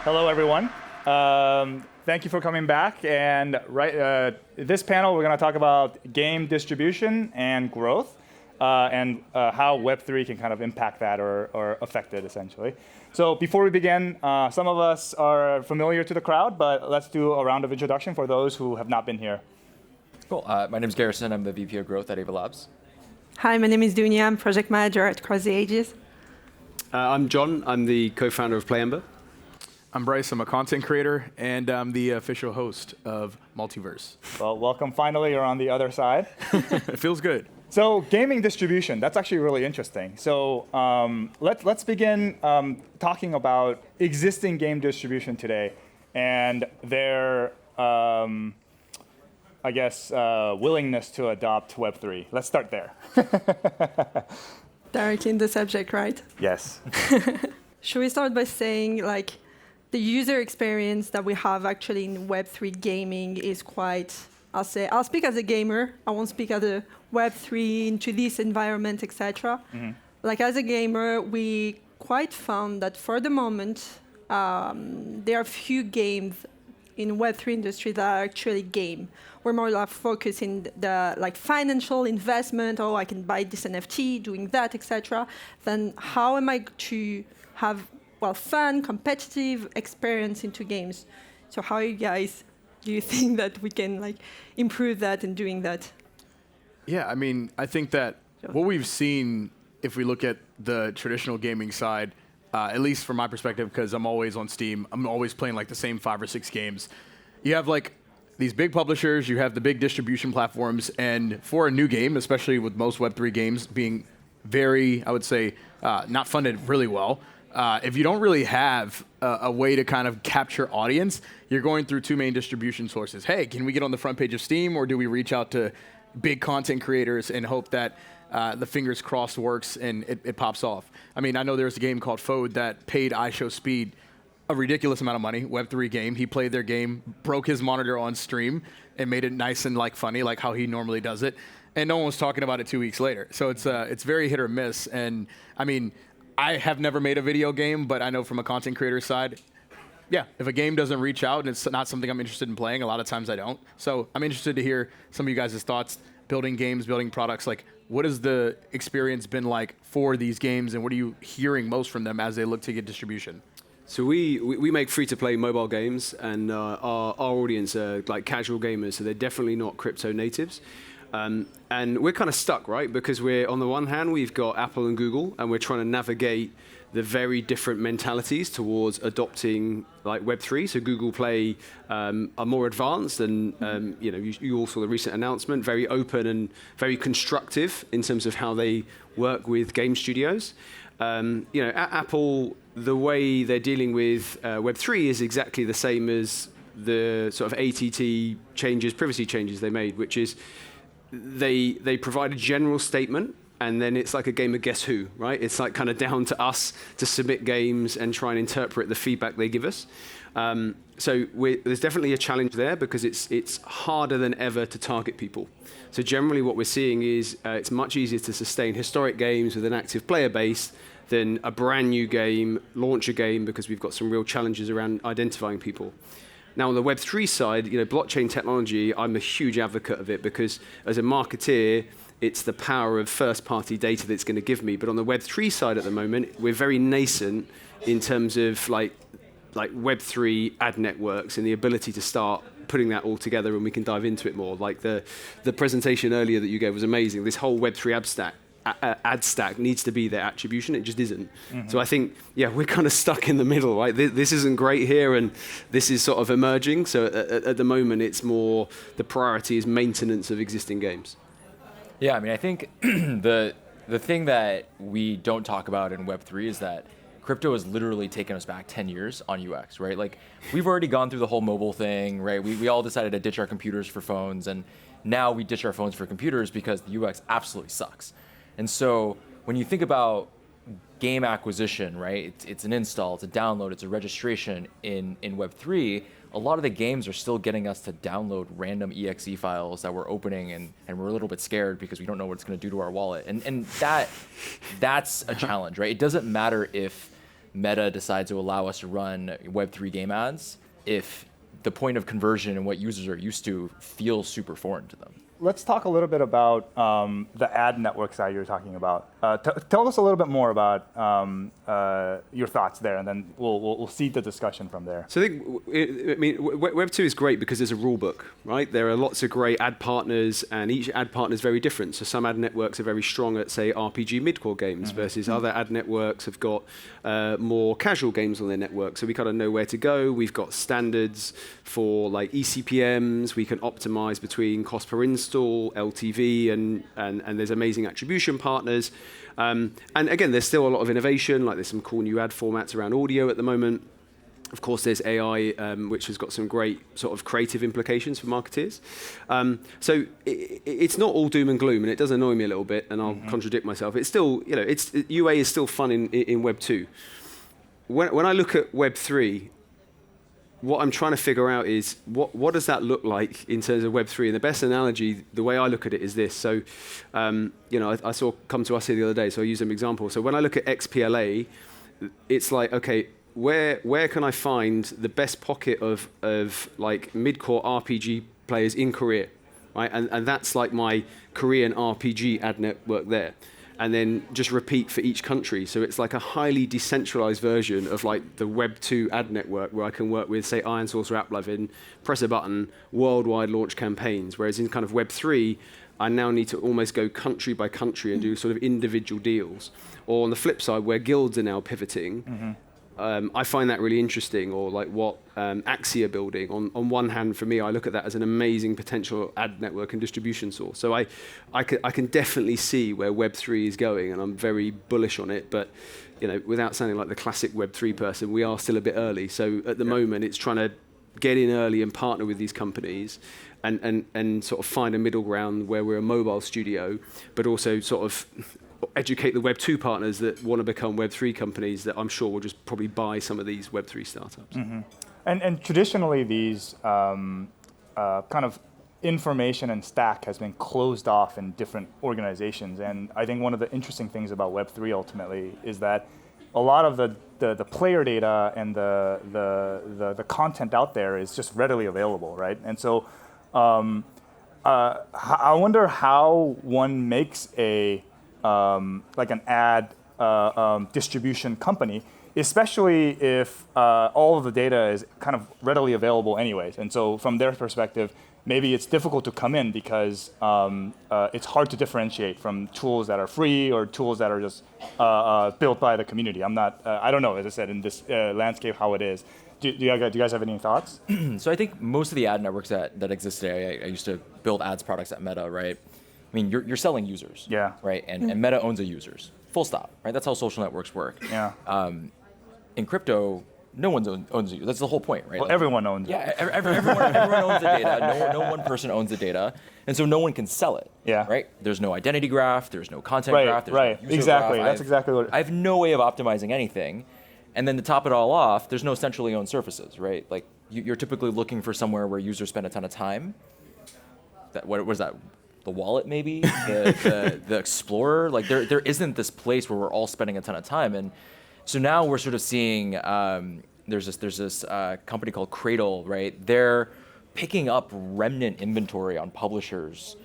Hello, everyone. Thank you for coming back. And this panel, we're going to talk about game distribution and growth, and how Web3 can kind of impact that or affect it, essentially. So before we begin, some of us are familiar to the crowd, but let's do a round of introduction for those who have not been here. Cool. My name is Garrison. I'm the VP of Growth at Ava Labs. Hi, my name is Dounia. I'm Project Manager at Cross the Ages. I'm Jon. I'm the co-founder of Ember. I'm Bryce. I'm a content creator, and I'm the official host of Multiverse. Well, welcome. Finally, you're on the other side. It feels good. So gaming distribution, that's actually really interesting. So let's begin talking about existing game distribution today and their, willingness to adopt Web3. Let's start there. Directly in the subject, right? Yes. Should we start by saying, the user experience that we have actually in Web3 gaming is quite, I'll speak as a gamer. I won't speak as a Web3 into this environment, etc. Mm-hmm. As a gamer, we quite found that for the moment, there are few games in Web3 industry that are actually game. We're more focused in the financial investment, I can buy this NFT, doing that, etc. Then how am I to have fun, competitive experience into games? So how do you think that we can improve that in doing that? Yeah, I think that what we've seen, if we look at the traditional gaming side, at least from my perspective, because I'm always on Steam, I'm always playing the same 5 or 6 games. You have these big publishers, you have the big distribution platforms, and for a new game, especially with most Web3 games being very, I would say, not funded really well, if you don't really have a way to kind of capture audience, you're going through 2 main distribution sources. Hey, can we get on the front page of Steam, or do we reach out to big content creators and hope that the fingers crossed works and it pops off? I know there's a game called Fode that paid iShowSpeed a ridiculous amount of money, Web3 game. He played their game, broke his monitor on stream, and made it nice and funny, like how he normally does it. And no one was talking about it 2 weeks later. So it's very hit or miss. And I have never made a video game, but I know from a content creator side, if a game doesn't reach out and it's not something I'm interested in playing, a lot of times I don't. So I'm interested to hear some of you guys' thoughts, building games, building products. What has the experience been like for these games, and what are you hearing most from them as they look to get distribution? So we make free-to-play mobile games, and our audience are casual gamers, so they're definitely not crypto natives. And we're kind of stuck, right? Because we're, on the one hand, we've got Apple and Google, and we're trying to navigate the very different mentalities towards adopting Web3. So Google Play are more advanced, and you all saw the recent announcement, very open and very constructive in terms of how they work with game studios. At Apple, the way they're dealing with Web3 is exactly the same as the sort of ATT changes, privacy changes they made, which is they provide a general statement, and then it's like a game of guess who, right? It's kind of down to us to submit games and try and interpret the feedback they give us. So there's definitely a challenge there, because it's harder than ever to target people. So generally what we're seeing is it's much easier to sustain historic games with an active player base than a brand new game, launch a game, because we've got some real challenges around identifying people. Now, on the Web3 side, blockchain technology, I'm a huge advocate of it, because as a marketeer, it's the power of first-party data that's going to give me. But on the Web3 side at the moment, we're very nascent in terms of Web3 ad networks and the ability to start putting that all together, and we can dive into it more. The presentation earlier that you gave was amazing. This whole Web3 ad stack needs to be their attribution. It just isn't. Mm-hmm. So I think, we're kind of stuck in the middle, right? This isn't great here, and this is sort of emerging. So at the moment, it's more the priority is maintenance of existing games. Yeah, I think the thing that we don't talk about in Web3 is that crypto has literally taken us back 10 years on UX, right? We've already gone through the whole mobile thing, right? We all decided to ditch our computers for phones, and now we ditch our phones for computers because the UX absolutely sucks. And so when you think about game acquisition, right? It's an install, it's a download, it's a registration in Web3. A lot of the games are still getting us to download random exe files that we're opening, and we're a little bit scared because we don't know what it's going to do to our wallet. And that's a challenge, right? It doesn't matter if Meta decides to allow us to run Web3 game ads if the point of conversion and what users are used to feels super foreign to them? Let's talk a little bit about the ad network side you were talking about. Tell us a little bit more about your thoughts there, and then we'll seed the discussion from there. So I think, Web2 is great because there's a rule book, right? There are lots of great ad partners, and each ad partner is very different. So some ad networks are very strong at, say, RPG mid-core games, versus other ad networks have got more casual games on their network. So we kind of know where to go. We've got standards for like eCPMs. We can optimize between cost per install, LTV, and there's amazing attribution partners. And again, there's still a lot of innovation, like there's some cool new ad formats around audio at the moment. Of course, there's AI, which has got some great sort of creative implications for marketeers. So it's not all doom and gloom, and it does annoy me a little bit, and I'll contradict myself. It's still, UA is still fun in Web 2. When I look at Web 3, what I'm trying to figure out is what does that look like in terms of Web3? And the best analogy, the way I look at it, is this. So, I saw Come To Us here the other day, so I use an example. So when I look at XPLA, it's like, okay, where can I find the best pocket of like mid-core RPG players in Korea, right? And that's like my Korean RPG ad network there. And then just repeat for each country. So it's like a highly decentralized version of like the Web 2 ad network where I can work with, say, Iron Source or AppLovin, press a button, worldwide launch campaigns. Whereas in kind of Web 3, I now need to almost go country by country and do sort of individual deals. Or on the flip side, where guilds are now pivoting, I find that really interesting. Or like what Axia building. On one hand, for me, I look at that as an amazing potential ad network and distribution source. So I can definitely see where Web3 is going, and I'm very bullish on it. But without sounding like the classic Web3 person, we are still a bit early. So at the moment, it's trying to get in early and partner with these companies and sort of find a middle ground where we're a mobile studio, but also sort of educate the Web 2 partners that want to become Web 3 companies that I'm sure will just probably buy some of these Web 3 startups. And traditionally, these kind of information and stack has been closed off in different organizations. And I think one of the interesting things about Web 3 ultimately is that a lot of the player data and the content out there is just readily available, right? And so I wonder how one makes like an ad distribution company, especially if all of the data is kind of readily available anyways. And so from their perspective, maybe it's difficult to come in because it's hard to differentiate from tools that are free or tools that are just built by the community. I don't know, as I said, in this landscape, how it is. Do you guys have any thoughts? So I think most of the ad networks that exist today, I used to build ads products at Meta, right? I mean, you're selling users, right? And Meta owns the users, full stop, right? That's how social networks work. In crypto, no one owns the user. That's the whole point, right? Well, everyone owns it. Yeah, everyone owns the data. No one person owns the data, and so no one can sell it. Right? There's no identity graph. There's no content graph. There's no user exactly. graph. That's exactly what. I have no way of optimizing anything, and then to top it all off, there's no centrally owned surfaces, right? Like you're typically looking for somewhere where users spend a ton of time. What was that? The wallet, maybe the Explorer. Like there isn't this place where we're all spending a ton of time, and so now we're sort of seeing there's this company called Cradle, right? They're picking up remnant inventory on publishers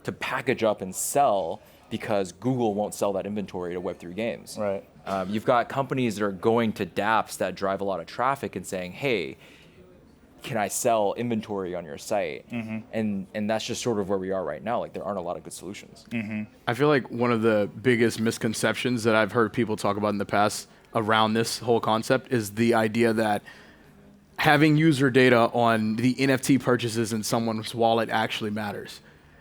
to package up and sell because Google won't sell that inventory to Web3 games. Right. You've got companies that are going to dApps that drive a lot of traffic and saying, hey, can I sell inventory on your site? And that's just sort of where we are right now. Like there aren't a lot of good solutions. I feel like one of the biggest misconceptions that I've heard people talk about in the past around this whole concept is the idea that having user data on the NFT purchases in someone's wallet actually matters.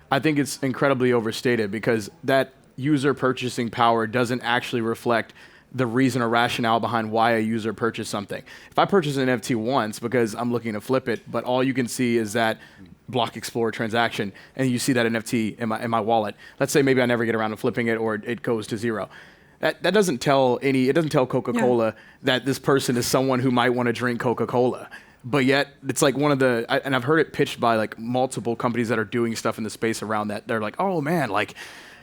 I think it's incredibly overstated because that user purchasing power doesn't actually reflect the reason or rationale behind why a user purchased something. If I purchase an NFT once because I'm looking to flip it, but all you can see is that Block Explorer transaction, and you see that NFT in my wallet. Let's say maybe I never get around to flipping it, or it goes to zero. That doesn't tell Coca-Cola that this person is someone who might want to drink Coca-Cola. But yet, it's like and I've heard it pitched by like multiple companies that are doing stuff in the space around that. They're like, oh man, like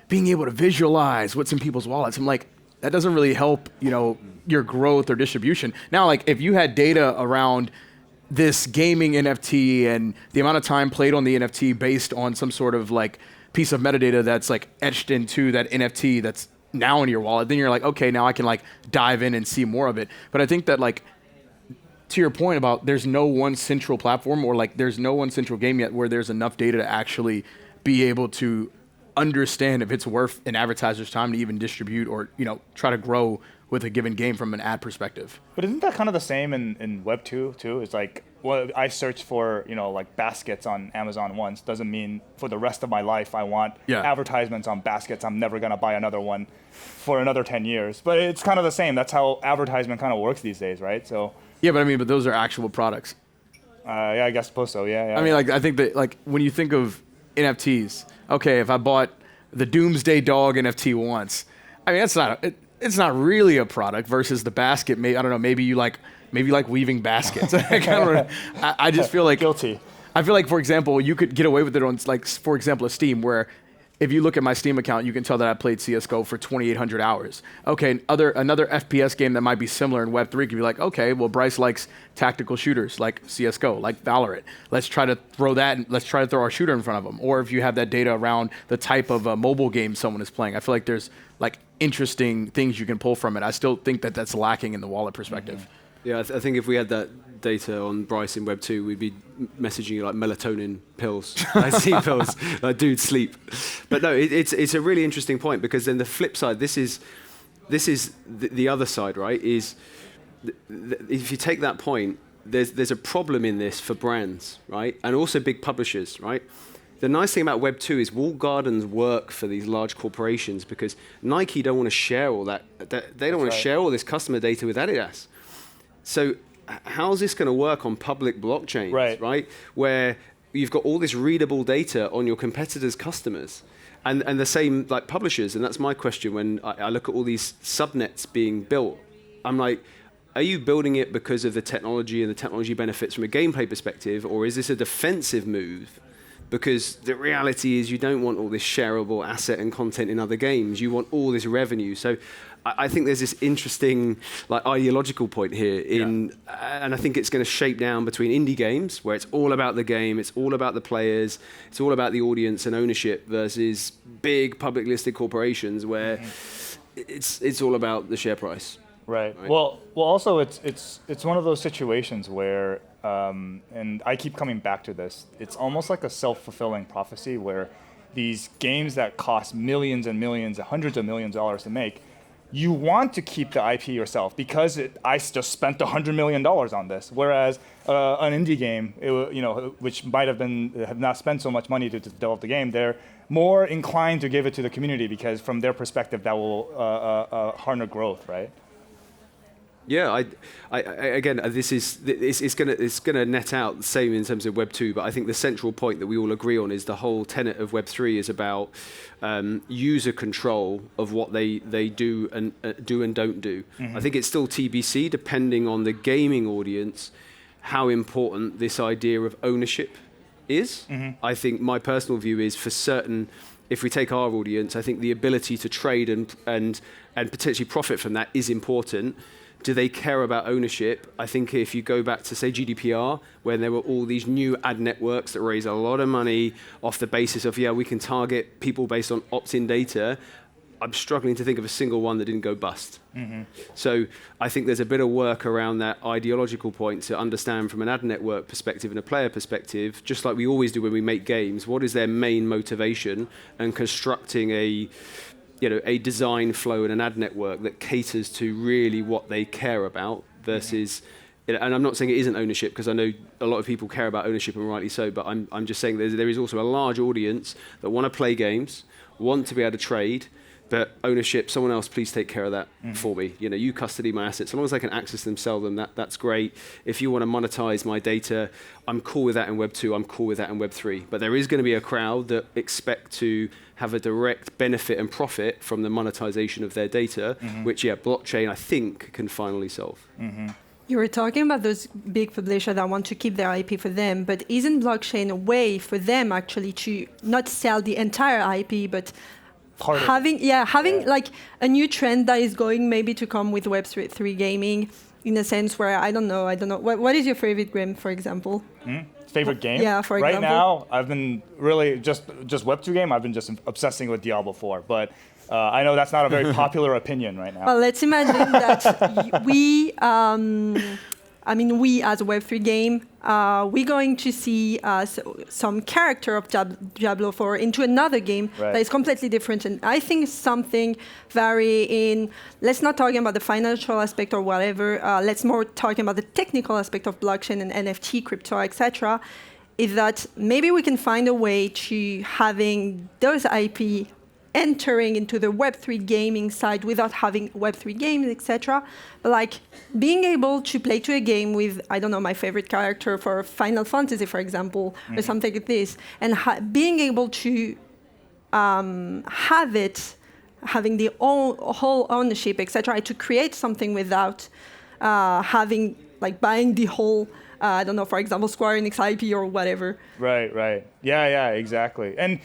being able to visualize what's in people's wallets. I'm like, that doesn't really help, your growth or distribution. Now, like if you had data around this gaming NFT and the amount of time played on the NFT based on some sort of like piece of metadata that's like etched into that NFT that's now in your wallet, then you're like, okay, now I can like dive in and see more of it. But I think that like, to your point about there's no one central platform or like there's no one central game yet where there's enough data to actually be able to understand if it's worth an advertiser's time to even distribute or, try to grow with a given game from an ad perspective. But isn't that kind of the same in Web 2 too? It's like, well, I search for, like baskets on Amazon once, doesn't mean for the rest of my life I want advertisements on baskets. I'm never going to buy another one for another 10 years. But it's kind of the same. That's how advertisement kind of works these days, right? So. Yeah, but those are actual products. Yeah, I guess suppose so. Yeah. I mean, like I think that like when you think of NFTs, okay, if I bought the Doomsday Dog NFT once, I mean it's not really a product versus the basket. I don't know. Maybe you like weaving baskets. I just feel like guilty. I feel like, for example, you could get away with it on like, for example, a Steam where. If you look at my Steam account, you can tell that I played CSGO for 2,800 hours. Okay, another FPS game that might be similar in Web3 could be like, okay, well, Bryce likes tactical shooters like CSGO, like Valorant. Let's try to throw our shooter in front of them. Or if you have that data around the type of mobile game someone is playing, I feel like there's like interesting things you can pull from it. I still think that that's lacking in the wallet perspective. Mm-hmm. Yeah, I think if we had that data on Bryce in Web 2, we'd be messaging you like melatonin pills, like sleep pills, like dude, sleep. But no, it's a really interesting point because then the flip side, this is the other side, right? Is if you take that point, there's a problem in this for brands, right, and also big publishers, right. The nice thing about Web 2 is walled gardens work for these large corporations because Nike don't want to share all that. They don't want to share all this customer data with Adidas. So how's this going to work on public blockchains, right? Where you've got all this readable data on your competitors' customers and the same like publishers. And that's my question when I look at all these subnets being built. I'm like, are you building it because of the technology and the technology benefits from a gameplay perspective, or is this a defensive move? Because the reality is you don't want all this shareable asset and content in other games. You want all this revenue. So I think there's this interesting like ideological point here and I think it's going to shape down between indie games where it's all about the game, it's all about the players, it's all about the audience and ownership versus big public listed corporations where it's all about the share price. Right. Well, also it's one of those situations where and I keep coming back to this. It's almost like a self-fulfilling prophecy where these games that cost millions and millions, hundreds of millions of dollars to make, you want to keep the IP yourself because I just spent $100 million on this. Whereas an indie game, which might have not spent so much money to develop the game, they're more inclined to give it to the community because from their perspective that will harness growth, right? Yeah, I again, it's gonna net out the same in terms of Web 2, but I think the central point that we all agree on is the whole tenet of Web 3 is about user control of what they do and don't do. Mm-hmm. I think it's still TBC, depending on the gaming audience, how important this idea of ownership is. Mm-hmm. I think my personal view is for certain. If we take our audience, I think the ability to trade and potentially profit from that is important. Do they care about ownership? I think if you go back to, say, GDPR, when there were all these new ad networks that raise a lot of money off the basis of, we can target people based on opt-in data, I'm struggling to think of a single one that didn't go bust. Mm-hmm. So I think there's a bit of work around that ideological point to understand from an ad network perspective and a player perspective, just like we always do when we make games, what is their main motivation, and constructing a design flow and an ad network that caters to really what they care about versus, and I'm not saying it isn't ownership because I know a lot of people care about ownership and rightly so, but I'm just saying there is also a large audience that want to play games, want to be able to trade, but ownership, someone else please take care of that for me. You custody my assets. As long as I can access them, sell them, that's great. If you want to monetize my data, I'm cool with that in Web 2, I'm cool with that in Web 3. But there is going to be a crowd that expect to have a direct benefit and profit from the monetization of their data, which, blockchain, I think, can finally solve. Mm-hmm. You were talking about those big publishers that want to keep their IP for them, but isn't blockchain a way for them actually to not sell the entire IP, but part of it. having like a new trend that is going maybe to come with Web3 gaming, in a sense where I don't know. What is your favorite game, for example? Favorite game? Yeah, for right example. now, I've been really just Web2 game. I've been just obsessing with Diablo 4, but I know that's not a very popular opinion right now. Well, let's imagine that we as a Web3 game, we're going to see some character of Diablo 4 into another game Right. that is completely different. And I think something very in, let's not talk about the financial aspect or whatever, let's more talking about the technical aspect of blockchain and NFT, crypto, etc., is that maybe we can find a way to having those IP entering into the Web3 gaming side without having Web3 games, etc. But like being able to play to a game with, I don't know, my favorite character for Final Fantasy, for example, or something like this, and being able to having the whole ownership, etc., to create something without having, like buying the whole, I don't know, for example, Square Enix IP or whatever. Right. Yeah, exactly. And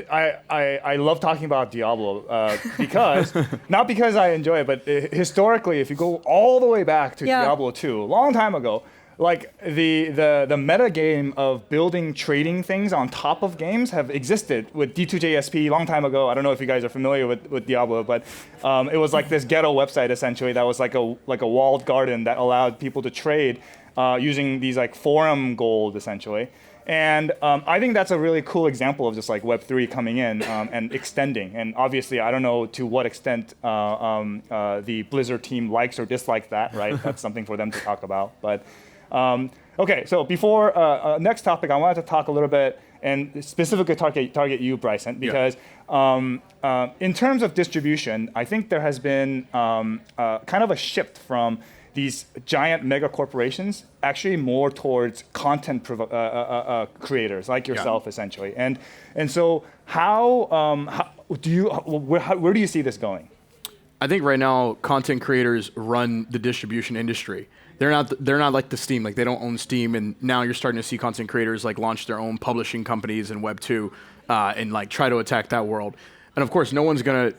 I love talking about Diablo because, not because I enjoy it, but historically, if you go all the way back to Diablo 2, a long time ago, like the meta game of building trading things on top of games have existed with D2JSP a long time ago. I don't know if you guys are familiar with Diablo, but it was like this ghetto website essentially that was like a walled garden that allowed people to trade using these like forum gold essentially. And I think that's a really cool example of just like Web3 coming in and extending. And obviously, I don't know to what extent the Blizzard team likes or dislikes that, right? That's something for them to talk about. But okay, so before next topic, I wanted to talk a little bit and specifically target you, Brycent, because in terms of distribution, I think there has been kind of a shift from these giant mega corporations actually more towards content creators like yourself, essentially. And so how do you where do you see this going? I think right now content creators run the distribution industry. They're not like the Steam, like they don't own Steam, and now you're starting to see content creators like launch their own publishing companies in Web 2 and like try to attack that world. And of course, no one's gonna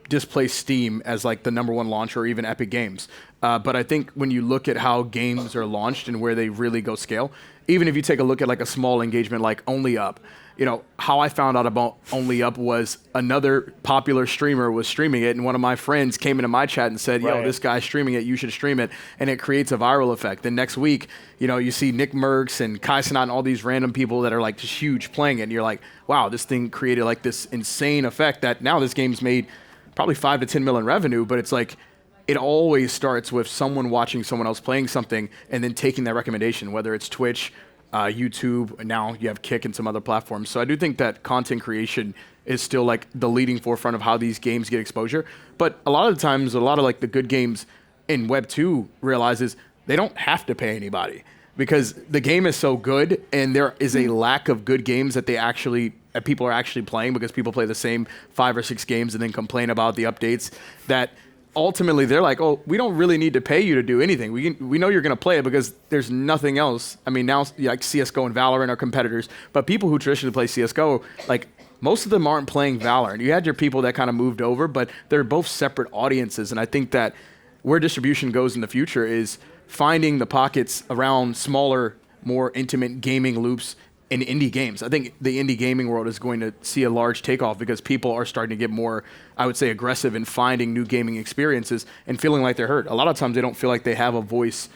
displace Steam as like the #1 launcher or even Epic Games. But I think when you look at how games are launched and where they really go scale, even if you take a look at like a small engagement like Only Up, you know, how I found out about Only Up was another popular streamer was streaming it, and one of my friends came into my chat and said, yo, this guy's streaming it, you should stream it, and it creates a viral effect. Then next week, you know, you see Nick Merckx and Kai Cenat and all these random people that are like just huge playing it, and you're like, wow, this thing created like this insane effect that now this game's made probably 5 to 10 million revenue, but it's like, it always starts with someone watching someone else playing something and then taking that recommendation, whether it's Twitch, YouTube, and now you have Kick and some other platforms. So I do think that content creation is still like the leading forefront of how these games get exposure. But a lot of the times, a lot of like the good games in Web 2 realizes they don't have to pay anybody because the game is so good and there is a lack of good games that people are actually playing because people play the same 5 or 6 games and then complain about the updates that ultimately they're like, oh, we don't really need to pay you to do anything. We know you're going to play it because there's nothing else. I mean, now like CSGO and Valorant are competitors, but people who traditionally play CSGO, like most of them aren't playing Valorant. You had your people that kind of moved over, but they're both separate audiences. And I think that where distribution goes in the future is finding the pockets around smaller, more intimate gaming loops in indie games. I think the indie gaming world is going to see a large takeoff because people are starting to get more, I would say, aggressive in finding new gaming experiences and feeling like they're heard. A lot of times they don't feel like they have a voice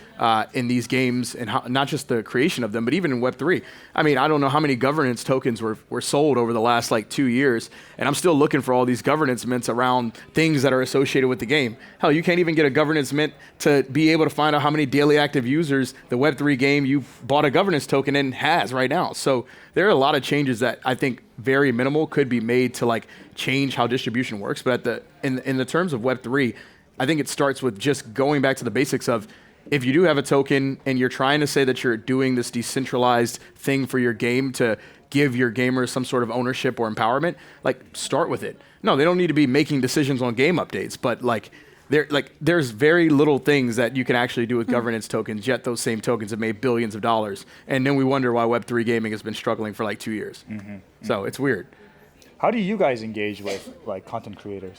in these games and not just the creation of them, but even in Web3. I mean, I don't know how many governance tokens were sold over the last like 2 years, and I'm still looking for all these governance mints around things that are associated with the game. Hell, you can't even get a governance mint to be able to find out how many daily active users the Web3 game you bought a governance token in has right now. So there are a lot of changes that I think very minimal could be made to like change how distribution works. But in the terms of Web3, I think it starts with just going back to the basics of if you do have a token and you're trying to say that you're doing this decentralized thing for your game to give your gamers some sort of ownership or empowerment, like start with it. No, they don't need to be making decisions on game updates, but there's very little things that you can actually do with governance tokens, yet those same tokens have made billions of dollars. And then we wonder why Web3 gaming has been struggling for like 2 years. So it's weird. How do you guys engage with like content creators?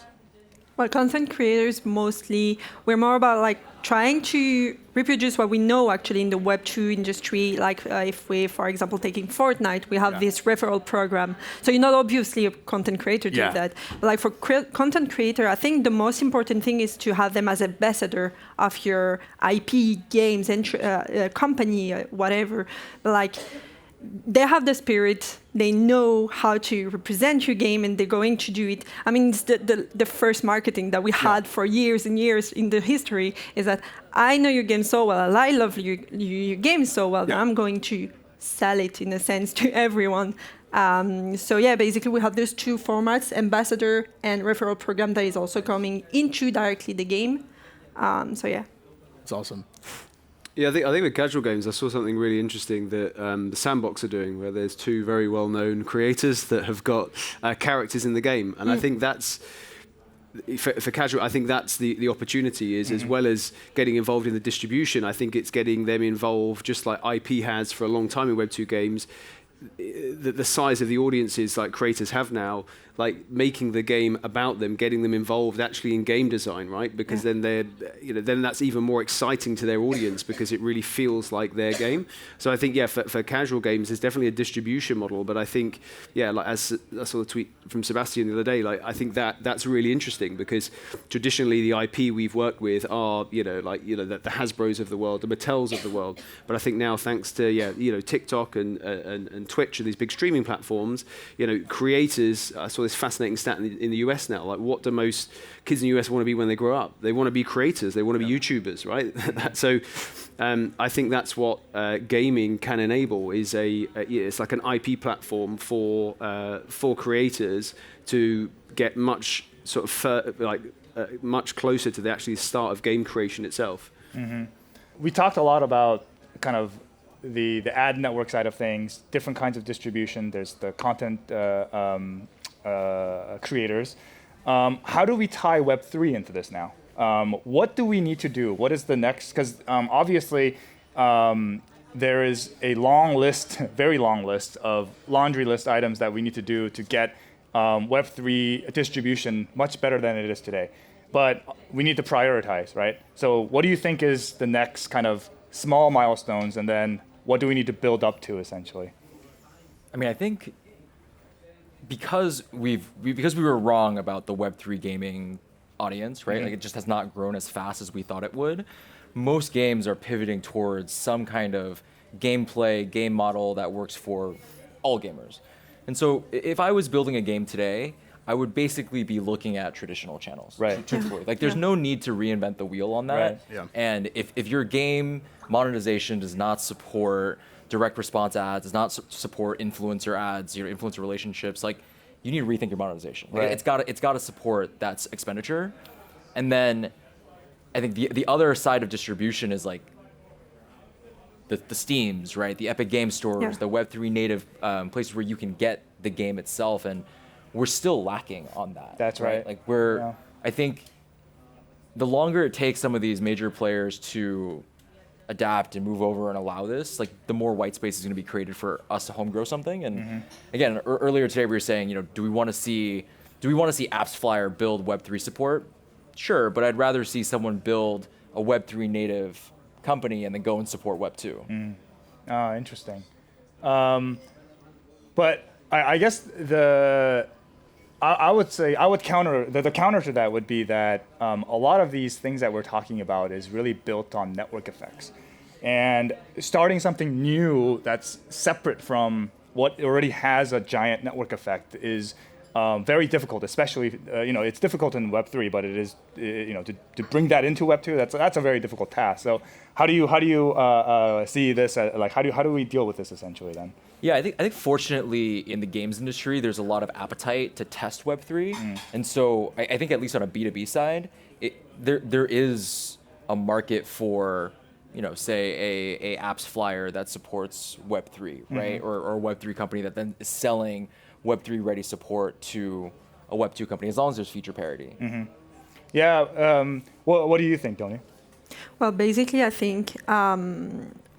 Well, content creators mostly, we're more about like trying to reproduce what we know actually in the Web2 industry. Like if we, for example, taking Fortnite, we have this referral program. So you're not obviously a content creator doing that. But like for content creator, I think the most important thing is to have them as ambassador of your IP, games, and company, whatever. But like, they have the spirit, they know how to represent your game, and they're going to do it. I mean, it's the first marketing that we had for years and years in the history is that I know your game so well, and I love your game so well, that I'm going to sell it, in a sense, to everyone. So yeah, basically we have those two formats, ambassador and referral program, that is also coming into directly the game. So yeah. It's awesome. Yeah, I think with casual games, I saw something really interesting that the Sandbox are doing, where there's two very well-known creators that have got characters in the game, and I think that's for casual. I think that's the opportunity is as well as getting involved in the distribution. I think it's getting them involved, just like IP has for a long time in Web2 games. The size of the audiences like creators have now, like making the game about them, getting them involved actually in game design, right? Because then they're, then that's even more exciting to their audience because it really feels like their game. So I think, for casual games, there's definitely a distribution model. But I think, like as I saw the tweet from Sebastian the other day, like I think that's really interesting because traditionally the IP we've worked with are, the Hasbros of the world, the Mattels of the world. But I think now, thanks to TikTok and Twitch and these big streaming platforms, creators. I saw this fascinating stat in the US now. Like, what do most kids in the US want to be when they grow up? They want to be creators. They want to be YouTubers, right? So, I think that's what gaming can enable. Is it's like an IP platform for creators to get much sort of much closer to the actually start of game creation itself. Mm-hmm. We talked a lot about kind of the ad network side of things, different kinds of distribution. There's the content creators. How do we tie Web3 into this now? What do we need to do? What is the next? Because obviously there is a long list, very long list of laundry list items that we need to do to get Web3 distribution much better than it is today. But we need to prioritize, right? So what do you think is the next kind of small milestones, and then what do we need to build up to, essentially? I mean, I think because we were wrong about the Web3 gaming audience, right? Like, it just has not grown as fast as we thought it would. Most games are pivoting towards some kind of gameplay, game model that works for all gamers. And so if I was building a game today, I would basically be looking at traditional channels, right? Truthfully, like there's no need to reinvent the wheel on that. Right. Yeah. And if your game monetization does not support direct response ads, does not support influencer ads, influencer relationships, like you need to rethink your monetization. Like, right. It's got to support that expenditure. And then I think the other side of distribution is like the Steams, right? The Epic Game Stores, the Web3 native places where you can get the game itself, and we're still lacking on that. That's right. Like I think the longer it takes some of these major players to adapt and move over and allow this, like the more white space is going to be created for us to home grow something. And again, earlier today we were saying, do we want to see AppsFlyer build Web3 support? Sure, but I'd rather see someone build a Web3 native company and then go and support Web2. Interesting. But I guess I would say the counter to that would be that a lot of these things that we're talking about is really built on network effects, and starting something new that's separate from what already has a giant network effect is very difficult. Especially it's difficult in Web3, but it is to bring that into Web2. That's a very difficult task. So how do you see this? How do we deal with this essentially then? Yeah, I think fortunately in the games industry, there's a lot of appetite to test Web3. And so I think at least on a B2B side, there is a market for, say a AppsFlyer that supports Web3, right? Or a Web3 company that then is selling Web3 ready support to a Web2 company, as long as there's feature parity. Yeah, what do you think, Dounia? Well, basically, I think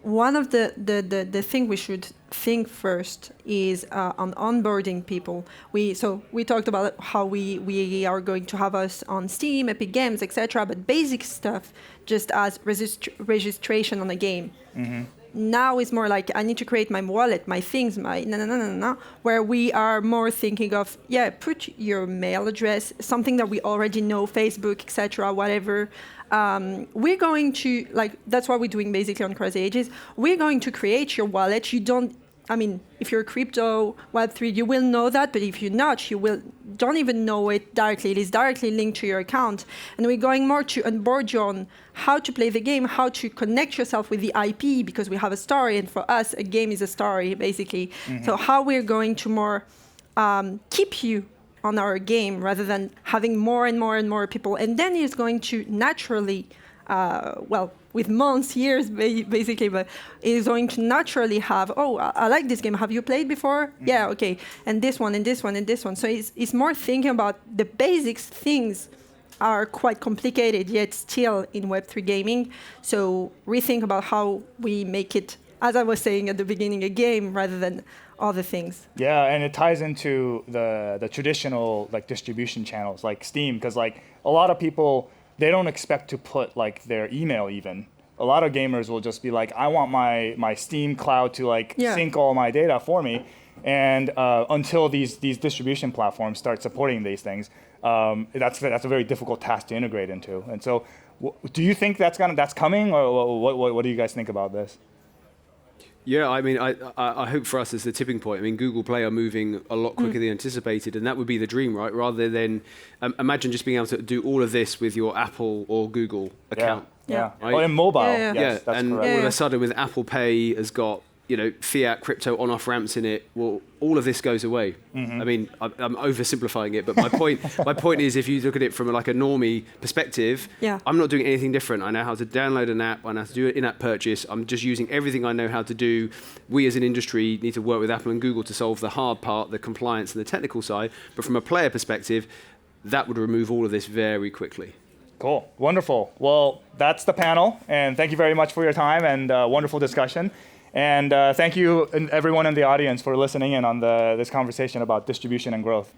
one of the thing we should think first is on onboarding people. We talked about how we are going to have us on Steam, Epic Games, etc. But basic stuff, just as registration on a game. Mm-hmm. Now it's more like I need to create my wallet, my things, no. Where we are more thinking of, put your mail address, something that we already know, Facebook, etc., whatever. We're going to, that's what we're doing basically on Crazy Ages. We're going to create your wallet. If you're crypto, Web3, you will know that, but if you're not, don't even know it directly. It is directly linked to your account. And we're going more to onboard you on how to play the game, how to connect yourself with the IP, because we have a story, and for us, a game is a story, basically. Mm-hmm. So how we're going to more keep you on our game rather than having more and more and more people. And then it's going to naturally, with months, years, basically, but it's going to naturally have, I like this game. Have you played before? Mm-hmm. Yeah, okay. And this one, and this one, and this one. So it's more thinking about the basics. Things are quite complicated, yet still in Web3 gaming. So rethink about how we make it, as I was saying at the beginning, a game rather than other things. Yeah, and it ties into the traditional distribution channels like Steam, because a lot of people, they don't expect to put their email even. A lot of gamers will just be like, I want my Steam cloud to sync all my data for me. And until these distribution platforms start supporting these things, that's a very difficult task to integrate into. And so do you think that's coming, or what do you guys think about this? Yeah, I hope for us it's the tipping point. Google Play are moving a lot quicker than anticipated, and that would be the dream, right? Rather than imagine just being able to do all of this with your Apple or Google account. Yeah. Right? Oh, in mobile. Yeah. Yes, that's and correct. all of a sudden, with Apple Pay has got fiat crypto on-off ramps in it. Well, all of this goes away. Mm-hmm. I'm oversimplifying it, but my point is, if you look at it from a normie perspective, I'm not doing anything different. I know how to download an app. I know how to do an in-app purchase. I'm just using everything I know how to do. We as an industry need to work with Apple and Google to solve the hard part, the compliance and the technical side. But from a player perspective, that would remove all of this very quickly. Cool. Wonderful. Well, that's the panel, and thank you very much for your time and wonderful discussion. And thank you, everyone in the audience, for listening in on this conversation about distribution and growth.